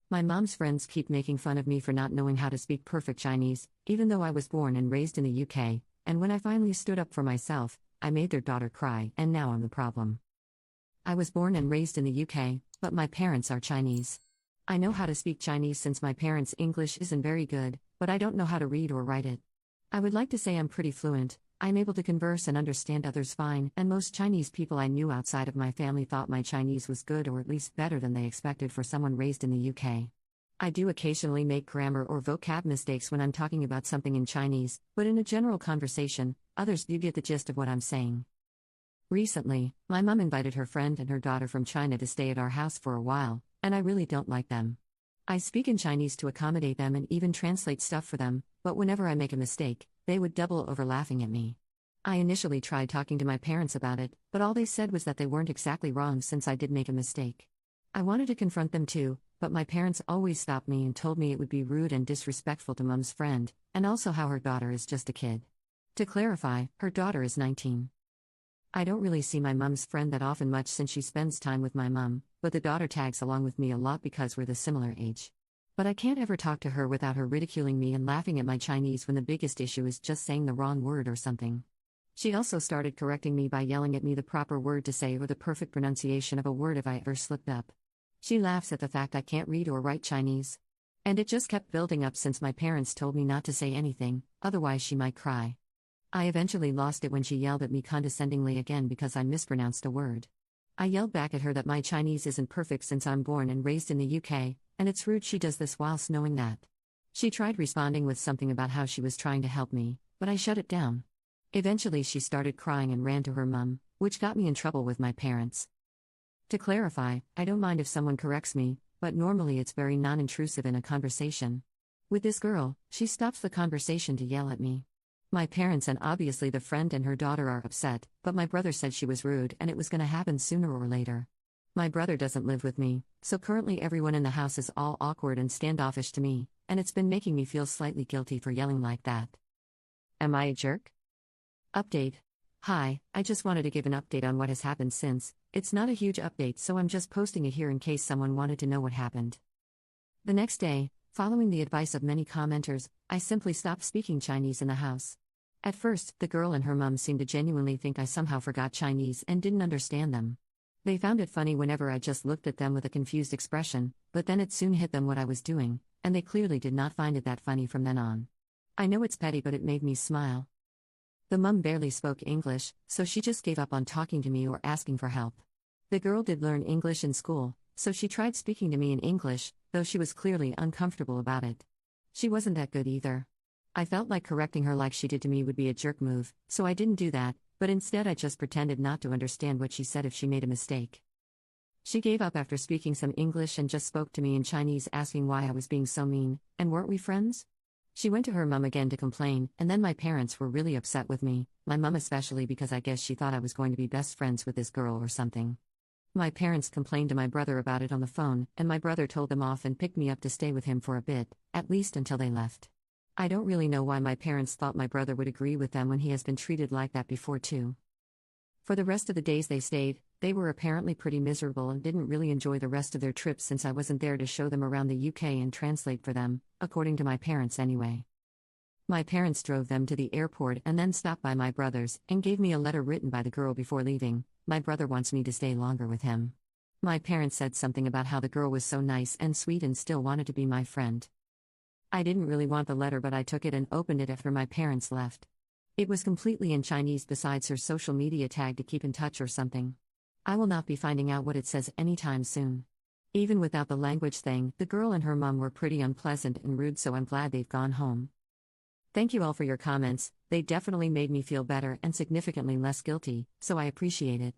My mom's friends keep making fun of me for not knowing how to speak perfect Chinese, even though I was born and raised in the UK, and when I finally stood up for myself, I made their daughter cry, and now I'm the problem. I was born and raised in the UK, but my parents are Chinese. I know how to speak Chinese since my parents' English isn't very good, but I don't know how to read or write it. I would like to say I'm pretty fluent. I'm able to converse and understand others fine, and most Chinese people I knew outside of my family thought my Chinese was good or at least better than they expected for someone raised in the UK. I do occasionally make grammar or vocab mistakes when I'm talking about something in Chinese, but in a general conversation, others do get the gist of what I'm saying. Recently, my mom invited her friend and her daughter from China to stay at our house for a while, and I really don't like them. I speak in Chinese to accommodate them and even translate stuff for them, but whenever I make a mistake, they would double over laughing at me. I initially tried talking to my parents about it, but all they said was that they weren't exactly wrong since I did make a mistake. I wanted to confront them too, but my parents always stopped me and told me it would be rude and disrespectful to Mom's friend, and also how her daughter is just a kid. To clarify, her daughter is 19. I don't really see my mom's friend that often much since she spends time with my mom, but the daughter tags along with me a lot because we're the similar age. But I can't ever talk to her without her ridiculing me and laughing at my Chinese when the biggest issue is just saying the wrong word or something. She also started correcting me by yelling at me the proper word to say or the perfect pronunciation of a word if I ever slipped up. She laughs at the fact I can't read or write Chinese. And it just kept building up since my parents told me not to say anything, otherwise she might cry. I eventually lost it when she yelled at me condescendingly again because I mispronounced a word. I yelled back at her that my Chinese isn't perfect since I'm born and raised in the UK, and it's rude she does this whilst knowing that. She tried responding with something about how she was trying to help me, but I shut it down. Eventually she started crying and ran to her mum, which got me in trouble with my parents. To clarify, I don't mind if someone corrects me, but normally it's very non-intrusive in a conversation. With this girl, she stops the conversation to yell at me. My parents and obviously the friend and her daughter are upset, but my brother said she was rude and it was gonna happen sooner or later. My brother doesn't live with me, so currently everyone in the house is all awkward and standoffish to me, and it's been making me feel slightly guilty for yelling like that. Am I a jerk? Update. Hi, I just wanted to give an update on what has happened since. It's not a huge update, so I'm just posting it here in case someone wanted to know what happened. The next day, following the advice of many commenters, I simply stopped speaking Chinese in the house. At first, the girl and her mum seemed to genuinely think I somehow forgot Chinese and didn't understand them. They found it funny whenever I just looked at them with a confused expression, but then it soon hit them what I was doing, and they clearly did not find it that funny from then on. I know it's petty, but it made me smile. The mum barely spoke English, so she just gave up on talking to me or asking for help. The girl did learn English in school, so she tried speaking to me in English, though she was clearly uncomfortable about it. She wasn't that good either. I felt like correcting her like she did to me would be a jerk move, so I didn't do that, but instead I just pretended not to understand what she said if she made a mistake. She gave up after speaking some English and just spoke to me in Chinese asking why I was being so mean, and weren't we friends? She went to her mum again to complain, and then my parents were really upset with me, my mum especially because I guess she thought I was going to be best friends with this girl or something. My parents complained to my brother about it on the phone, and my brother told them off and picked me up to stay with him for a bit, at least until they left. I don't really know why my parents thought my brother would agree with them when he has been treated like that before too. For the rest of the days they stayed, they were apparently pretty miserable and didn't really enjoy the rest of their trip since I wasn't there to show them around the UK and translate for them, according to my parents anyway. My parents drove them to the airport and then stopped by my brother's and gave me a letter written by the girl before leaving. My brother wants me to stay longer with him. My parents said something about how the girl was so nice and sweet and still wanted to be my friend. I didn't really want the letter, but I took it and opened it after my parents left. It was completely in Chinese besides her social media tag to keep in touch or something. I will not be finding out what it says anytime soon. Even without the language thing, the girl and her mum were pretty unpleasant and rude, so I'm glad they've gone home. Thank you all for your comments, they definitely made me feel better and significantly less guilty, so I appreciate it.